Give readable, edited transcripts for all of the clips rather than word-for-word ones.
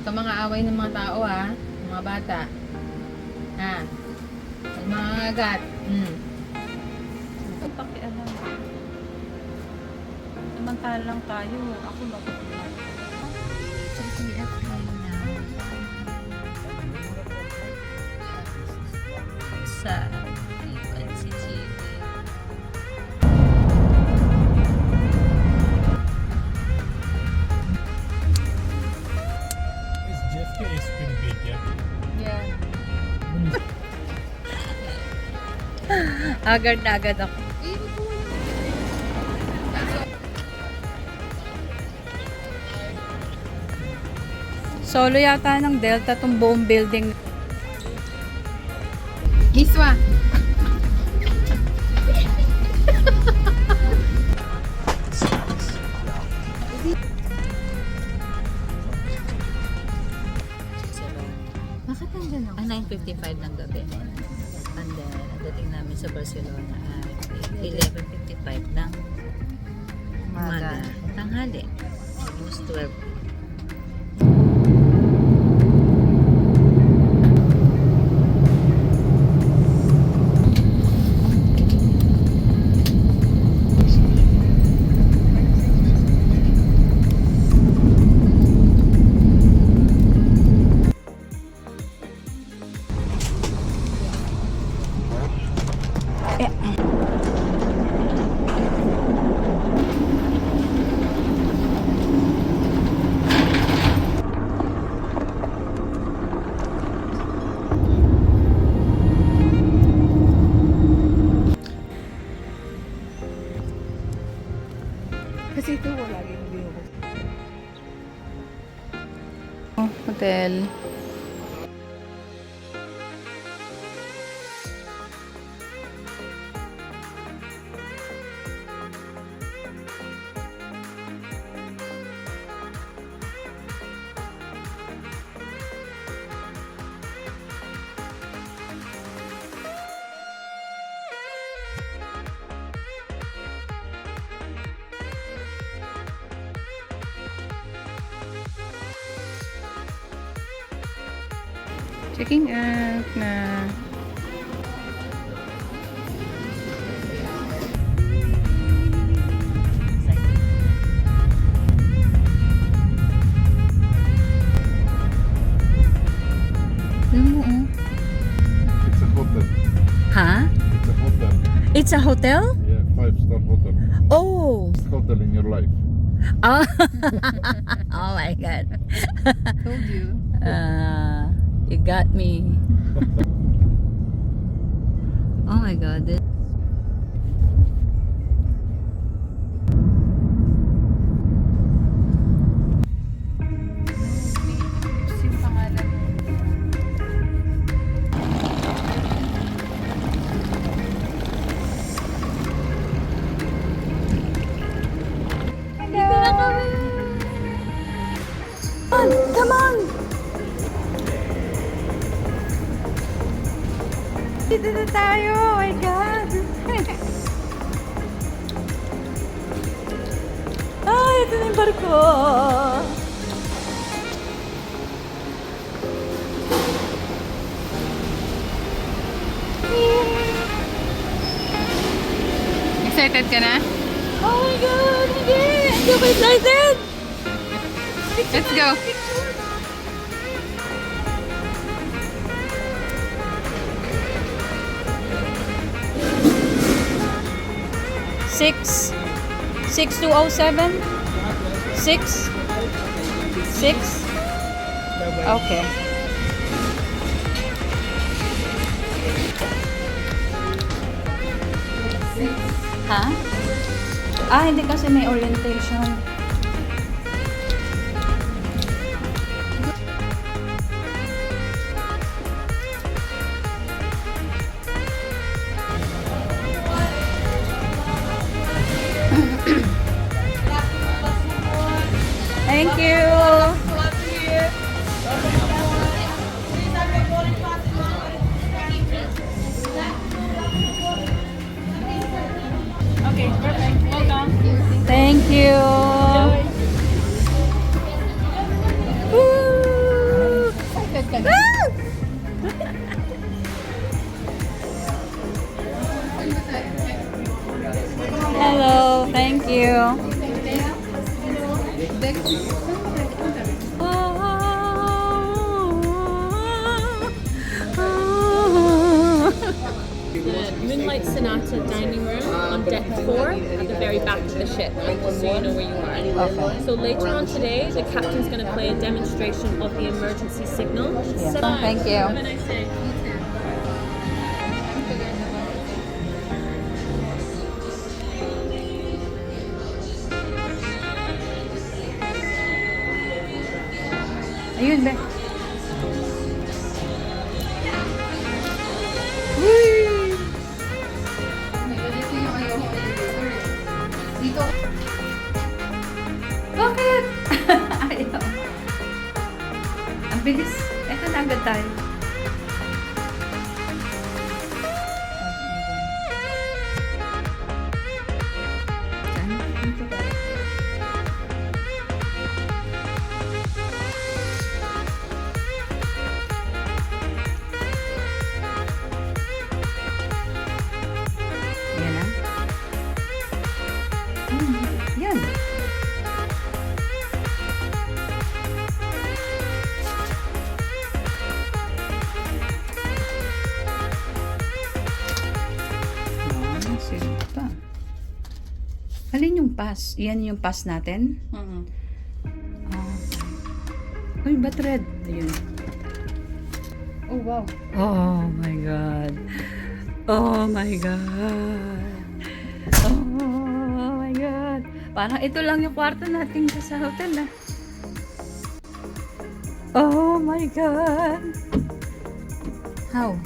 Ito mga away ng mga tao ha. Mga bata. Ha. At mga agat. Ang pakialam. Samantalang tayo. Ako bakit na? CCF na. Sa CCF. This JFK is pretty big, yeah. Yeah. Agad na agad ako. Solo yata ng Delta tong buong building. Miswa. Bakit nandiyan ako? 9:55 ng gabi. And then, dating namin sa Barcelona ay 11:55 ng umaga. Tanghali. Almost 12. Kasi ito wala laging view ko. Hotel. Checking out na. It's a hotel. Ha? It's a hotel. It's a hotel? Yeah, 5-star hotel. Oh! Best hotel in your life. Oh, oh my God. Told you. You got me. Oh my God. Yung pangalan mo. Dito na kami. Come on! Dito na tayo! Oh my God! Ay, ito na yung barko! Excited ka na? Oh my God! Hindi! Hindi ako excited! Let's go. Six 6207 6 6 okay. Ha? Ah, hindi kasi may orientation. Thank you. Okay, perfect. Welcome. Thank you. Woo! The Moonlight Sonata dining room on deck 4 at the very back of the ship, so you know where you are. Okay. So later on today, the captain's going to play a demonstration of the emergency signal. Yeah. So- Thank you. Have a nice day. Ayun, be. Bakit? Ayaw. Ang bilis. Eto na agad tayo. Yan na. Yan. Sino pa? Alin yung pass? Yan yung pass natin? Ah. Uy, ba't red? Ayun. Oh, wow. Oh my God. Oh my God. Oh my God. Parang ito lang yung kwarto natin sa hotel, ah. Oh my God. How?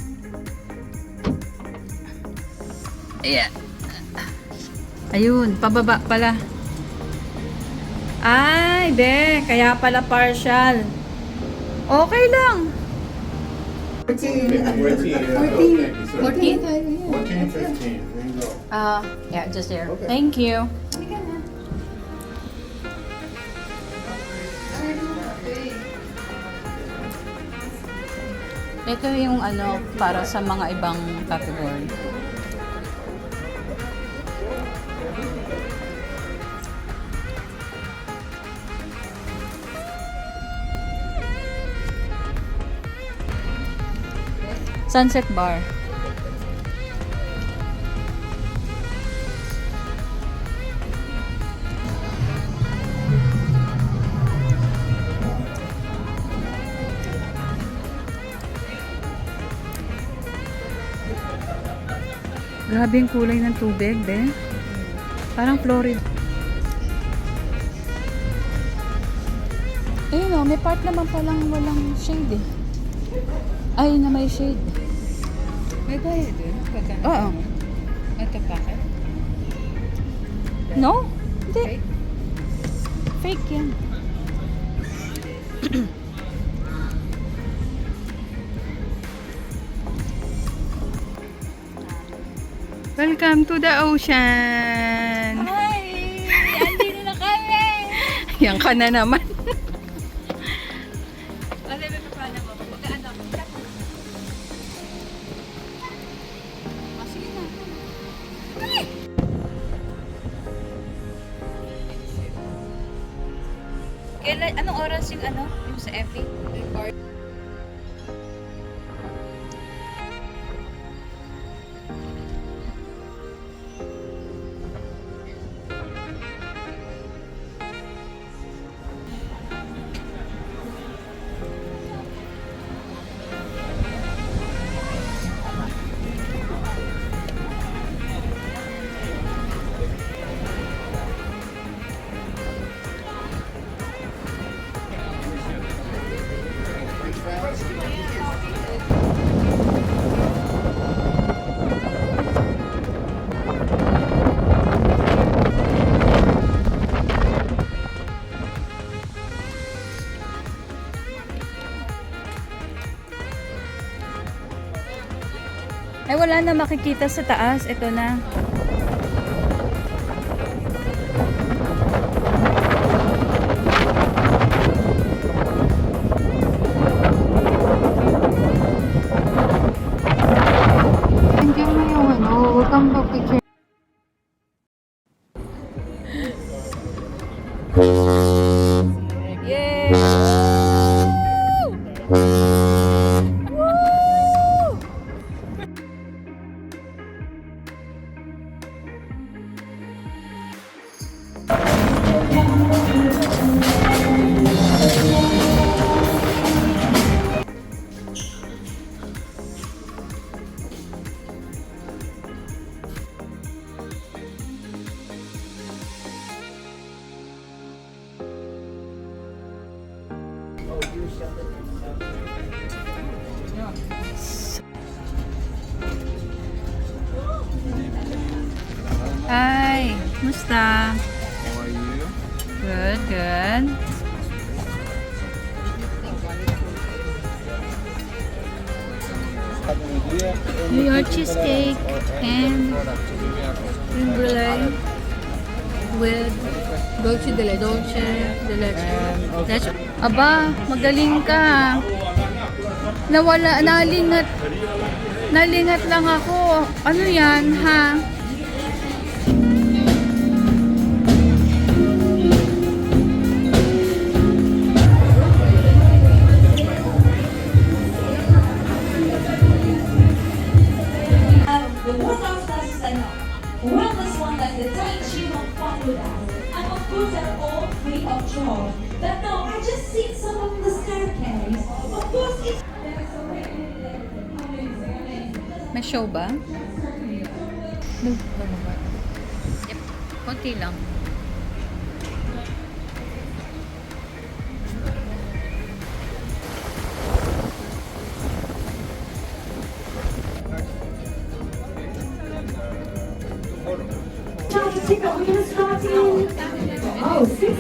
Yeah. Ayun, pababa pala. Ay, de, kaya pala partial. Okay lang. 14. 14? 14, 15. There you go. Yeah, just there. Okay. Thank you. Ito yung ano, para sa mga ibang category. Sunset Bar. Grabe yung kulay ng tubig, be. Parang Florida. Ayun o, may part naman palang walang shade eh. Ay, na may shade. May bayad dun? Pagka Oo. Ito packet? No? Hindi. Fake yan. Welcome to the ocean! Hi! Andito na kami! Yan ka na naman. Ano ba pa mo? Pagka-ano? Sige na. Kailan, anong oras yung ano? Yung sa FB? Ay, wala na makikita sa taas. Ito na. Nandiyan mo yung ano, huwag kang picture. Hi! Musta? How are you? Good, good. New York cheesecake and cream brulee with dolce de leche. Aba, magaling ka. Nalingat lang ako. Ano yan, ha? The workout classes are now wellness one like the Tai Chi Hong Kong with us. And of course they're all free of charge. But no, I just see some of the staircase. Of course it's May show ba? Yep, konti lang. time to pick up. We're gonna start in 6.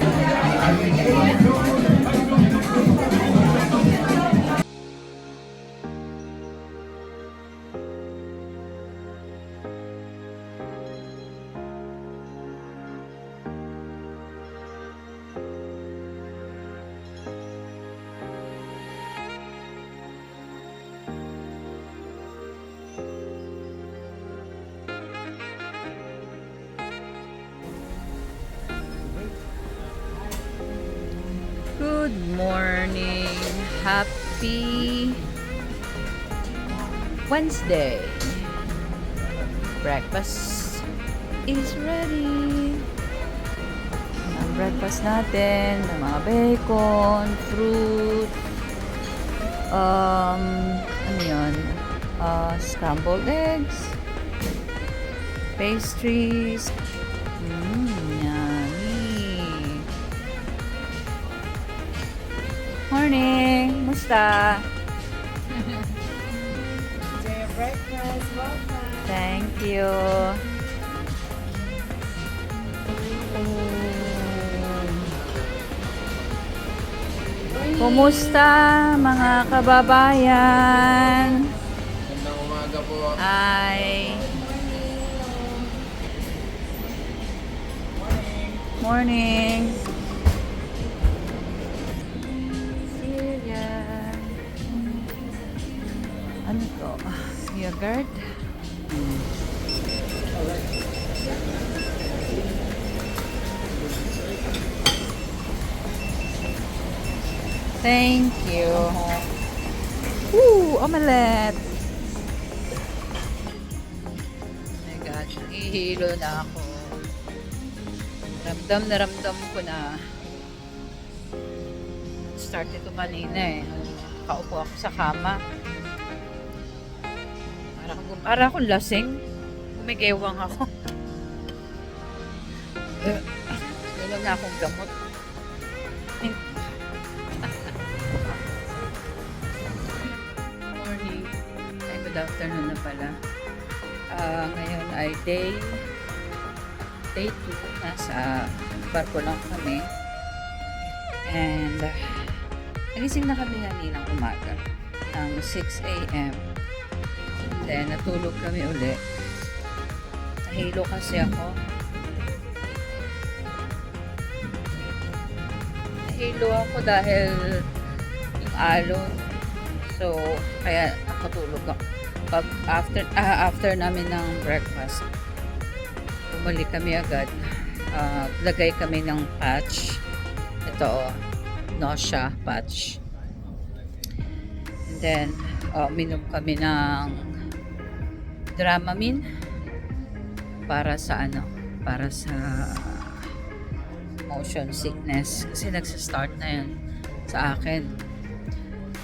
Good morning. Happy Wednesday. Breakfast is ready. Ang breakfast natin, ng mga bacon, fruit, ano yun? Scrambled eggs, pastries. Yummy. Morning! Musta? Enjoy your breakfast. Welcome. Thank you. Kumusta mga kababayan? Magandang umaga po. Hi. Morning. Cereal. Ano to? Yogurt? Thank you. Woo! Omelette! Oh my God, ihilo na ako. Ramdam ko na. Start ito kanina eh. Kaupo ako sa kama. Para akong lasing. Umigewang ako. Wala na akong gamot. Morning. Ay, good afternoon na pala. Ngayon ay day 2. Nasa barko lang kami. And nagising na kami kaninang umaga ng 6 a.m. Then natulog kami uli. Nahilo kasi ako. Nahilo ako dahil yung alon. So, kaya nakatulog ako. Pag after namin ng breakfast, bumalik kami agad. Lagay kami ng patch. Ito, nausea patch. And then, minom kami ng Dramamine para sa motion sickness. Kasi nagsistart na yun sa akin.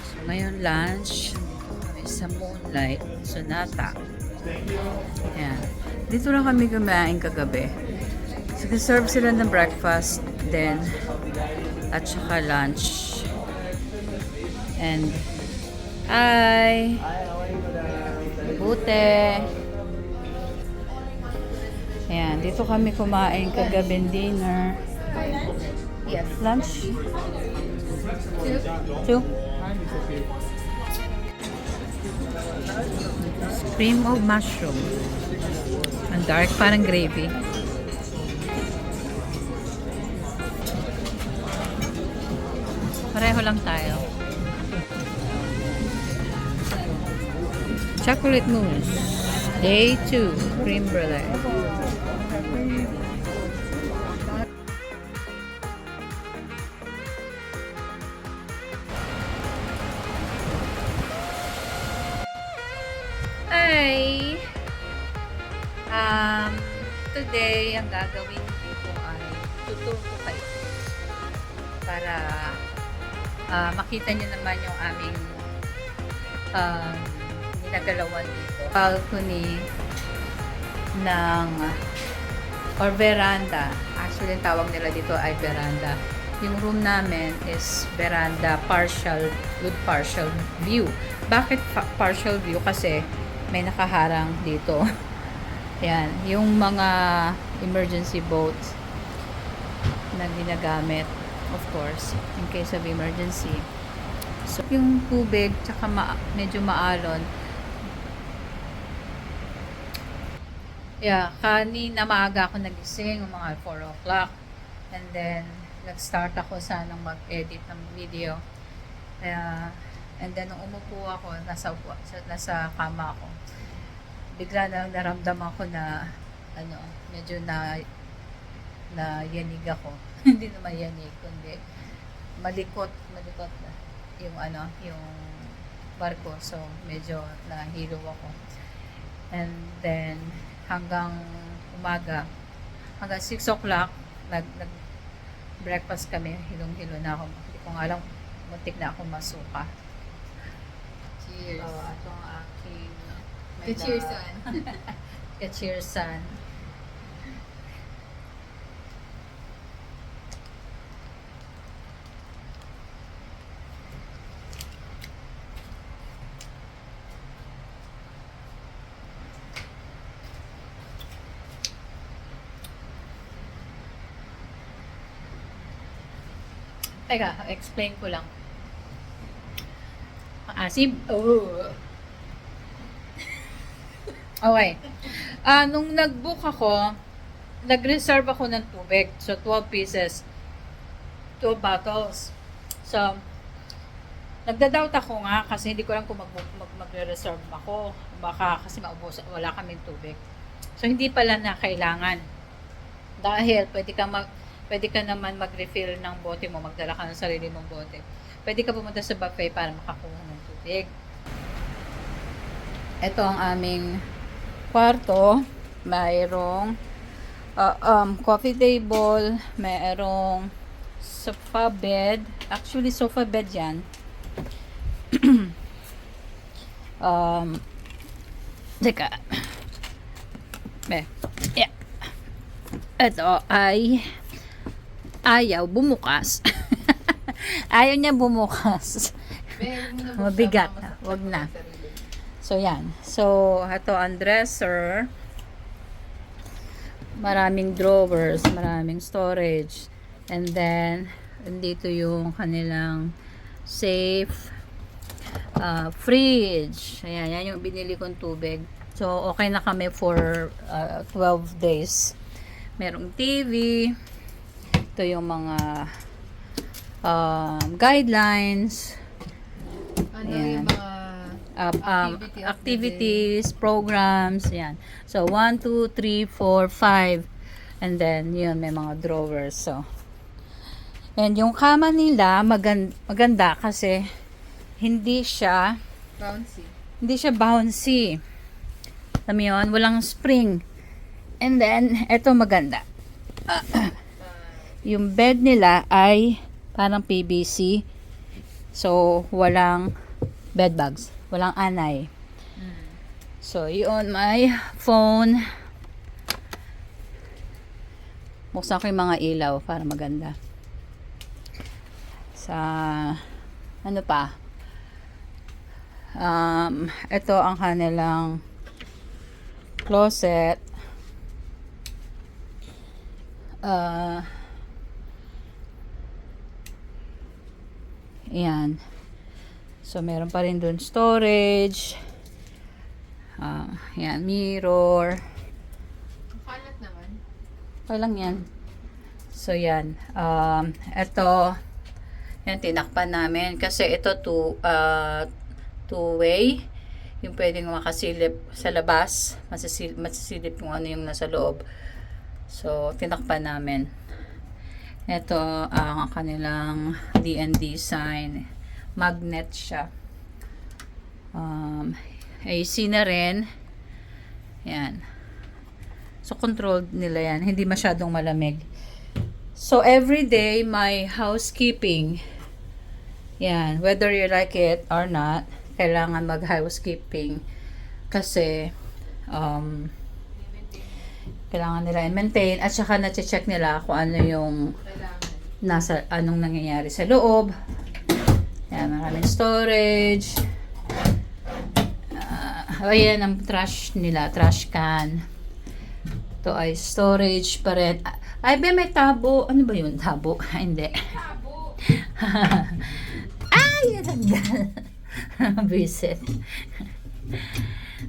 So, ngayon lunch, kami sa Moonlight Sonata. Ayan. Dito lang kami kumain kagabi. So, serve sila ng breakfast, then, at saka lunch. And hi! Bute! Ayan, dito kami kumain kagabing dinner. Yes. Lunch? Two? Cream of mushroom. Ang dark, parang gravy. Pareho lang tayo. Chocolate mousse. Day 2. Cream brulee. Hi! Today, ang gagawin dito ay tuturo ko kayo para makita nyo naman yung aming ginagalawan dito. Balcony ng or veranda. Actually, ang tawag nila dito ay veranda. Yung room namin is veranda with partial view. Bakit partial view? Kasi may nakaharang dito. Yan, yung mga emergency boats na ginagamit, of course, in case of emergency. So, yung tubig, tsaka medyo maalon. Yeah, kanina maaga ako nagising, mga 4 o'clock. And then, nag-start ako sanang mag-edit ng video. And then, nung umupo ako, nasa kama ako. Bigla na naramdaman ko na medyo na yanig ako. Hindi naman yanig, kundi malikot na yung barko. So medyo nahilo ako. And then hanggang umaga, hanggang 6 o'clock nag breakfast kami, hilong-hilo na ako. Hindi ko nga alam, muntik na ako masuka. Cheers. Atong aking Ka-cheersan. Ka-cheersan. Teka, explain ko lang. Asim. Okay. Nung nag-book ako, nag-reserve ako ng tubig. So, 12 pieces. 2 bottles. So, nagda-doubt ako nga kasi hindi ko lang kung mag-reserve ako. Baka kasi maubos, wala kaming tubig. So, hindi pala na kailangan. Dahil pwede ka naman mag-refill ng bote mo, magdala ka ng sarili mong bote. Pwede ka pumunta sa buffet para makakuha ng tubig. Ito ang aming kwarto. Mayroong coffee table, mayroong sofa bed. Actually, sofa bed yan. Teka. Yeah. Ito ay ayaw bumukas. Ayaw niya bumukas. Mabigat. Wag na. So, yan. So, ito ang dresser. Maraming drawers, maraming storage. And then, dito yung kanilang safe, fridge. Ayan, yan yung binili kong tubig. So, okay na kami for 12 days. Merong TV. Ito yung mga guidelines. Ayan. Yung mga activities, programs, yan. So, 1, 2, 3, 4, 5. And then, yun, may mga drawers. So, and yung kama nila, maganda kasi hindi siya bouncy. Alam mo yun? Walang spring. And then, eto maganda. Yung bed nila ay parang PVC. So, walang bed bugs. Walang anay. So, yun, my phone. Buksan ko yung mga ilaw para maganda. Sa, ano pa? Ito ang kanilang closet. Yan. So, meron pa rin dun storage. Yan, mirror. Kalat naman. Okay lang yan. So, yan. Ito, yan, tinakpan namin. Kasi ito, two-way. Yung pwedeng makasilip sa labas. Masisilip kung ano yung nasa loob. So, tinakpan namin. Ito, ang kanilang D&D sign. Magnet siya. AC na rin. Yan. So, controlled nila yan. Hindi masyadong malamig. So, every day, my housekeeping. Yan. Whether you like it or not, kailangan mag-housekeeping. Kasi, kailangan nila i-maintain. At saka, na-check nila kung ano yung anong nangyayari sa loob. Yan, maraming storage. Ayan ang trash nila, trash can. Ito ay storage pa rin. Ay, may tabo. Ano ba yun? Tabo? Hindi. Tabo! Ay, nagdal. Visit.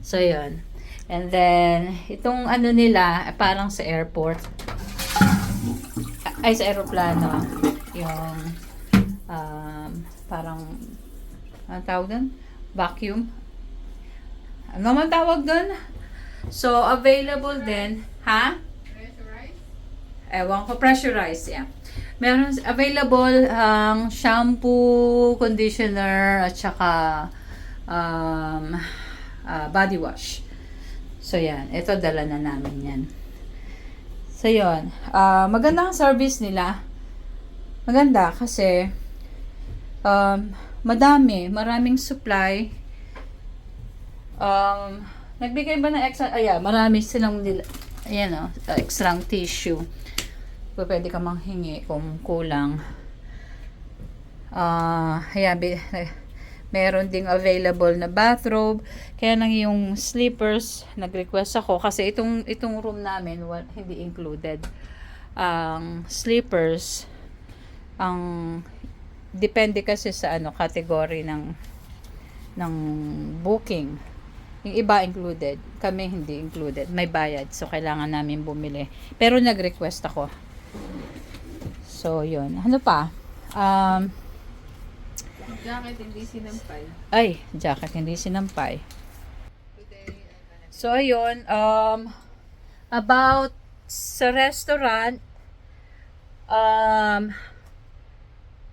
So, yun. And then, itong ano nila, parang sa airport. Ay, sa aeroplano. Yung, parang, anong tawag doon? Vacuum. Ano man tawag doon? So, available din. Ha? Pressurized? Ewan ko, pressurized, yeah. Meron available ang shampoo, conditioner, at saka body wash. So, yan. Ito, dala na namin yan. So, yun. Maganda ang service nila. Maganda kasi maraming supply. Nagbigay ba ng extra? Marami silang ayan extra tissue. Pwede ka manghingi kung kulang. Meron ding available na bathrobe. Kaya nang yung slippers, nag-request ako kasi itong room namin hindi included. Ang slippers depende kasi sa category ng booking. Yung iba included, kami hindi included. May bayad, so kailangan namin bumili. Pero nag-request ako. So, yun. Ano pa? Jacket hindi sinampay. Ay, jacket hindi sinampay. So, ayun. About sa restaurant,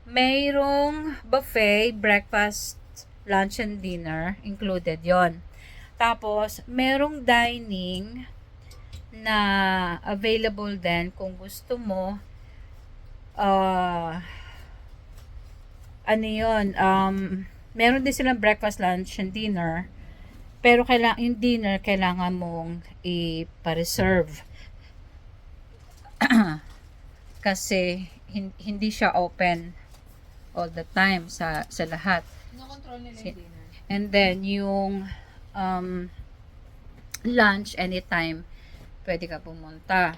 mayroong buffet, breakfast, lunch, and dinner. Included yon. Tapos, merong dining na available din kung gusto mo. Meron din silang breakfast, lunch, and dinner. Pero yung dinner, kailangan mong i-reserve. Kasi, hindi siya open all the time sa lahat. Control nila yung dinner. And then, yung lunch, anytime, pwede ka pumunta.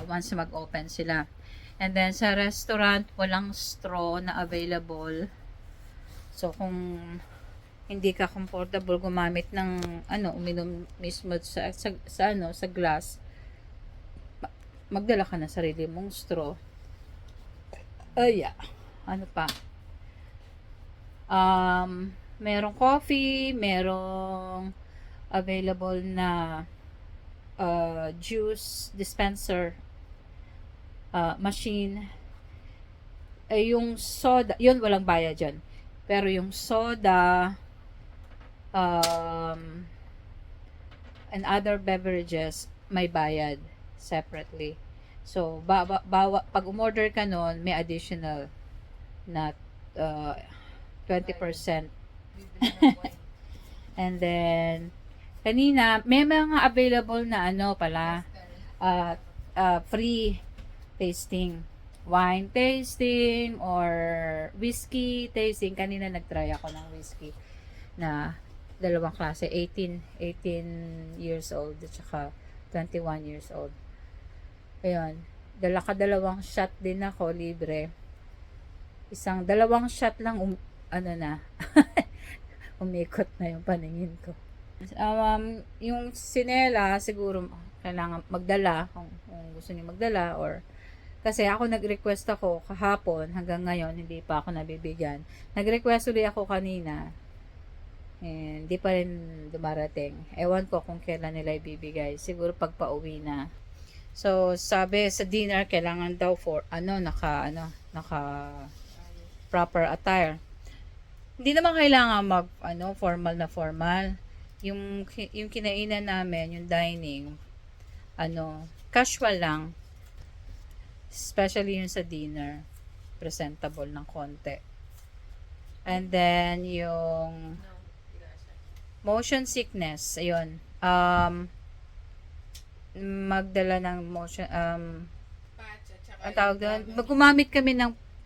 Once mag-open sila. And then, sa restaurant, walang straw na available. So, kung hindi ka comfortable gumamit ng, uminom mismo sa glass, magdala ka na sarili mong straw. Ano pa? Merong coffee, merong available na juice dispenser machine. Yung soda, yun walang bayad dyan. Pero yung soda and other beverages, may bayad separately. So, pag umorder ka nun, may additional na 20%. And then, kanina, may mga available na free tasting. wine tasting or whiskey tasting. Kanina nag-try ako ng whiskey na dalawang klase, 18 years old at saka 21 years old. Ayun, dalawang shot din ako, libre. Dalawang shot lang, ano na, umikot na yung paningin ko. Yung sinela, siguro, kailangan magdala, kung gusto niyo magdala, or, kasi ako nag-request ako kahapon, hanggang ngayon, hindi pa ako nabibigyan. Nag-request ulit ako kanina, and di pa rin dumarating. Ewan ko kung kailan nila ibibigay. Siguro pag pauwi na. So, sabi sa dinner, kailangan daw naka proper attire. Hindi naman kailangan formal na formal. Yung kinainan namin, yung dining, casual lang. Especially yung sa dinner. Presentable ng konti. And then, yung motion sickness, ayun. Magdala ng motion, ang tawag doon, gumamit kami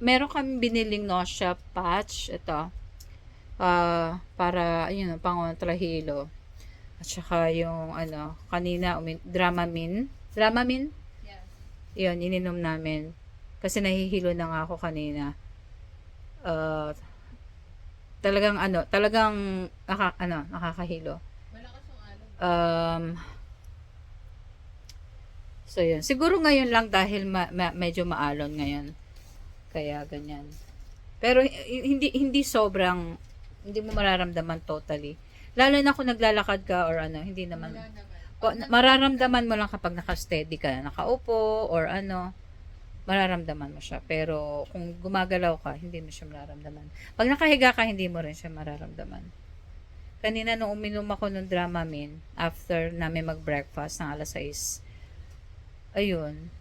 meron kami biniling nausea patch, ito, para, pangontrahilo. At saka yung, kanina, Dramamine. Yes. Yun, ininom namin. Kasi nahihilo na nga ako kanina. Talagang, nakakahilo. Malakas yung alon. So, yun. Siguro ngayon lang dahil medyo maalon ngayon. Kaya, ganyan. Pero, hindi sobrang, hindi mo mararamdaman totally. Lalo na kung naglalakad ka or hindi naman. Wala naman. Mararamdaman mo lang kapag naka-steady ka, nakaupo, or mararamdaman mo siya. Pero, kung gumagalaw ka, hindi mo siya mararamdaman. Pag nakahiga ka, hindi mo rin siya mararamdaman. Kanina, nung uminom ako ng Dramamine, after namin mag-breakfast ng alas 6, ayun,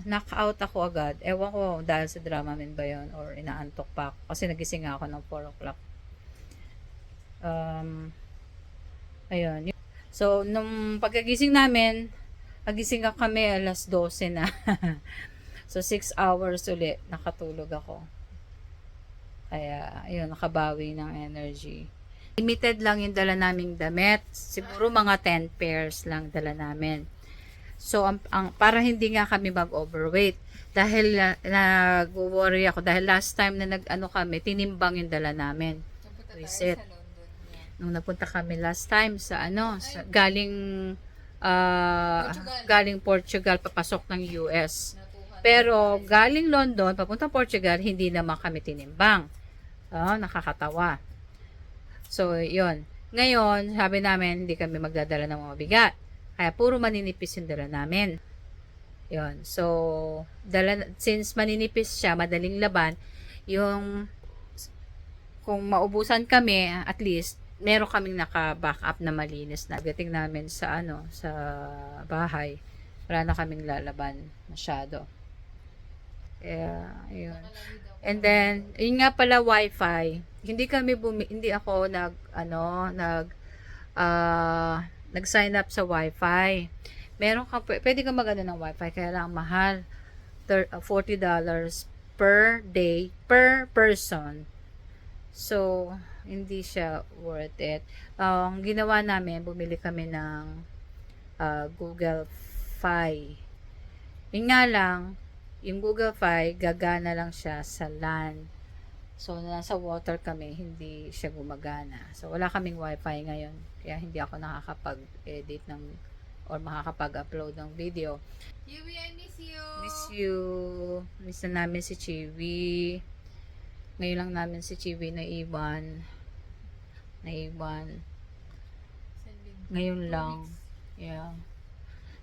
knock-out ako agad. Ewan ko dahil sa Dramamine ba yun or inaantok pa ako. Kasi nagising ako ng 4 o'clock. Ayun. So, nung pagkagising namin, nagising kami alas 12 na. So, 6 hours ulit nakatulog ako. Kaya, ayun, nakabawi ng energy. Limited lang yung dala naming damit. Siguro mga 10 pairs lang dala namin. So, para hindi nga kami mag-overweight. Dahil nag-worry ako. Dahil last time na kami, tinimbang yung dala namin. Reset. Nung napunta kami last time sa galing Portugal, papasok ng US. Pero galing London, papunta Portugal, hindi naman kami tinimbang. Nakakatawa. So, yun. Ngayon, sabi namin, hindi kami magdadala ng mga bigat. Kaya puro maninipis yung dala namin. Yun. So, since maninipis siya, madaling laban, kung maubusan kami, at least, meron kaming naka-backup na malinis na. Dating namin sa bahay. Wala na kaming lalaban masyado. Yun. And then, yun nga pala, Wi-Fi. Hindi ako nag-sign up sa Wi-Fi. Pwede ka mag-ano ng Wi-Fi, kaya lang mahal. $40 per day, per person. So, hindi siya worth it. Ang ginawa namin, bumili kami ng Google Fi. Yun nga lang, yung Google Fi, gagana lang siya sa LAN. So, nasa water kami, hindi siya gumagana. So, wala kaming wifi ngayon. Kaya hindi ako nakakapag-edit or makakapag-upload ng video. Chewy, I miss you! Miss you. Miss na namin si Chewy. Ngayon lang namin si Chewy naiwan. Ngayon lang. Yeah.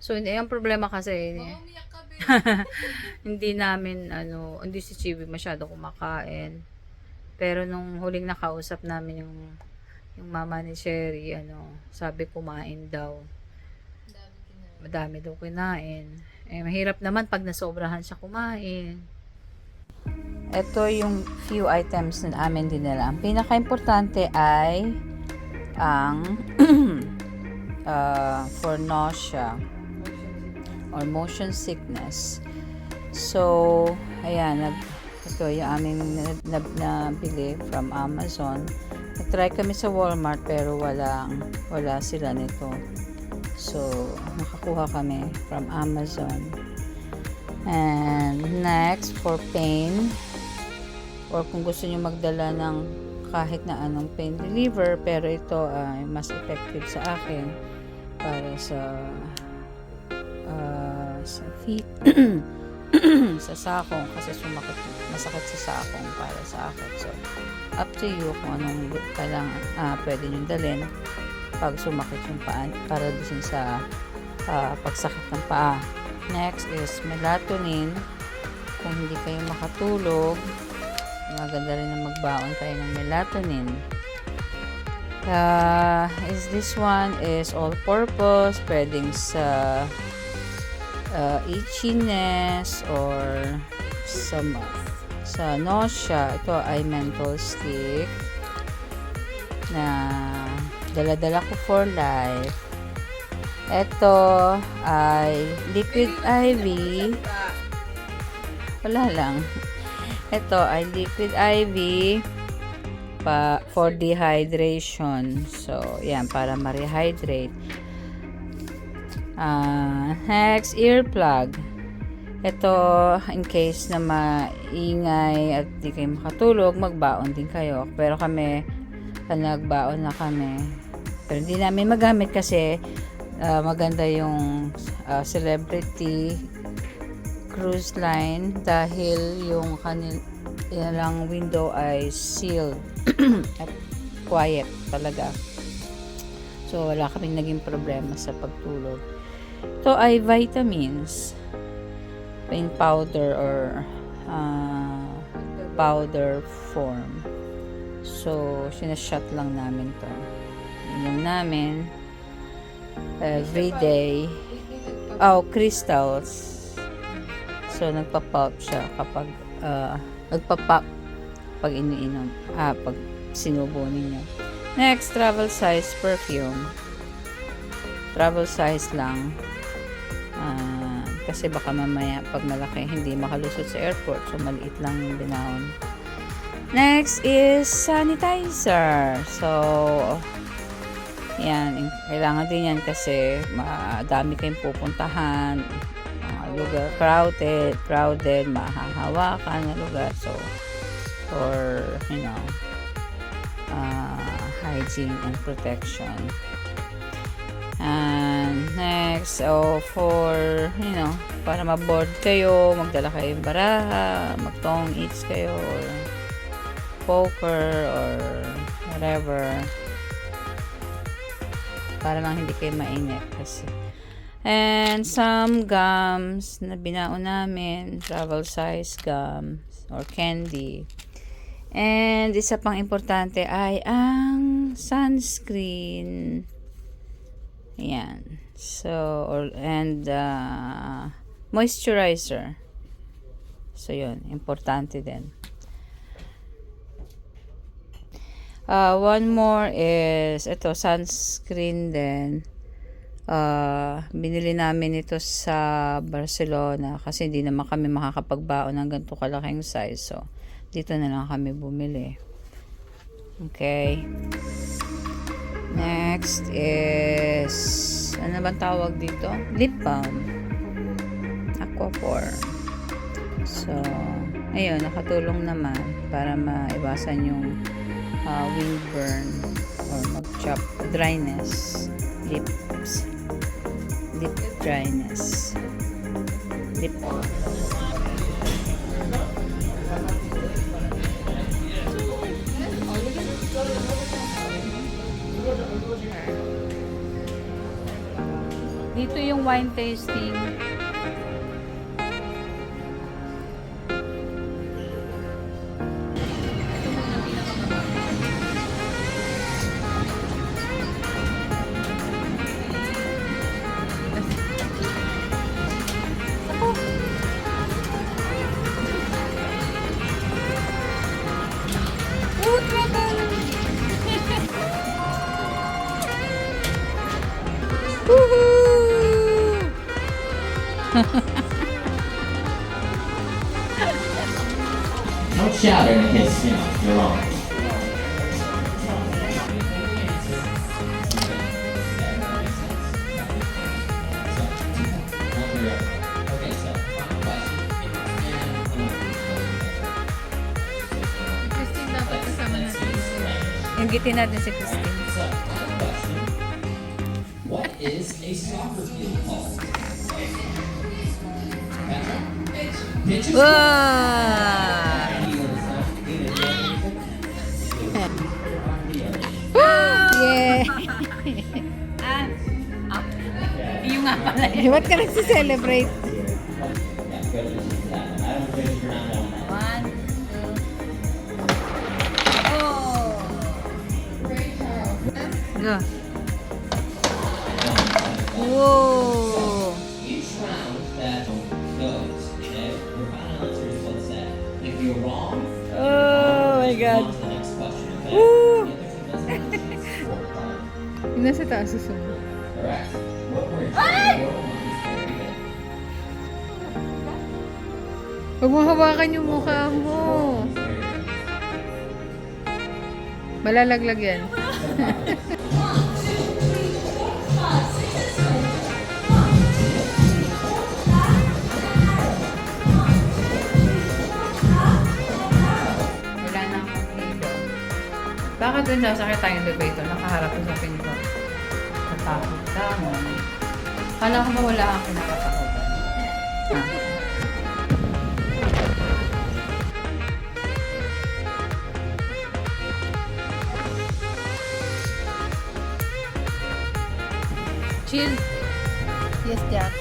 So, ang problema kasi, Umiyak ka, babe. hindi namin, hindi si Chewy masyado kumakain. Pero nung huling nakausap namin yung mama ni Sherry, sabi kumain daw. Madami daw kinain. Mahirap naman pag nasobrahan siya kumain. Ito yung few items na amin dinala. Ang pinaka-importante ay ang for nausea or motion sickness. So, ayan, ito yung aming nabili from Amazon. Nag-try kami sa Walmart pero wala sila nito. So, nakakuha kami from Amazon. And next, for pain, or kung gusto nyo magdala ng kahit na anong pain reliever, pero ito ay mas effective sa akin para sa feet, sa sakong, kasi masakit sa sakong para sa akin. So, up to you kung anong kailangan, pwede nyo dalhin pag sumakit yung paa, para din sa pagsakit ng paa. Next is melatonin. Kung hindi kayo makatulog, maganda rin na magbaon kayo ng melatonin. This one is all-purpose, pwedeng sa itchiness or sa nausea. Ito ay menthol stick na dala-dala ko for life. Ito ay liquid IV. Wala lang. Ito ay liquid IV for dehydration. So, yan, para ma-rehydrate. Next, earplug. Ito, in case na maingay at di kayo makatulog, magbaon din kayo. Pero kami, nagbaon na kami. Pero hindi namin magamit kasi maganda yung Celebrity Cruise Line dahil yung kanilang window ay sealed at quiet talaga. So, wala kaming naging problema sa pagtulog. Ito ay vitamins. In powder or powder form. So, sinashot lang namin to. Inom namin every day. Oh, crystals. So, nagpa-pulp siya kapag nagpa-pop pag iniinom. Pag sinubo ninyo. Next, travel size perfume. Travel size lang. Kasi baka mamaya pag malaki hindi makalusot sa airport. So, maliit lang yung binahon. Next is sanitizer. So, yan. Kailangan din yan kasi madami kayong pupuntahan. Lugar crowded, mahahawakan na lugar. So, for, hygiene and protection. And next, for, para ma-board kayo, magdala kayong baraha, mag-tong eats kayo, or poker, or whatever. Para lang hindi kayo mainit kasi. And some gums na binaon namin, travel size gums, or candy. And isa pang importante ay ang sunscreen. Ayan. So, moisturizer. So, yun. Importante din. One more is, ito, sunscreen din. Binili namin ito sa Barcelona kasi hindi naman kami makakapagbaon ng ganito kalaking size. So, dito na lang kami bumili. Okay. Next is, ano bang tawag dito? Lip balm. Aquaphor. So, ayun, nakatulong naman para maiwasan yung windburn or mag-chop dryness. Lip dryness. Lip balm. Dito yung wine tasting. Don't shout in case, you're wrong. Christine, dapat kasama natin. Yung gitin natin si Christine. What is a soccer field called? Pitches. Wow! Yeah! Yung nga pala. Ba't ka nagsiselebrate? One, two. Oh! Go. Whoa! Each round that goes, okay? Your final answer is what's that. If you're wrong, Oh my God! on to the next question, okay? Woo! The other team doesn't have to score card. Yung nasa taas susunod. Correct. What word? Ay! Huwag mo hawakan yung mukha mo. Malalaglag yan. Wala na akong pinto. Bakit dun sasakit tayong elevator? Nakaharap ko sa pinto. Natakot ka mo. Kala ko ba wala akong nakatakotan? Ha? Chill. Yes, Jack.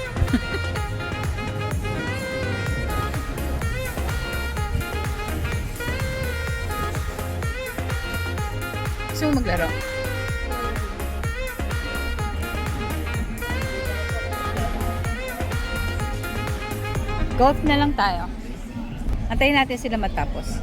Gusto mo maglaro? Golf na lang tayo. Antayin natin sila matapos.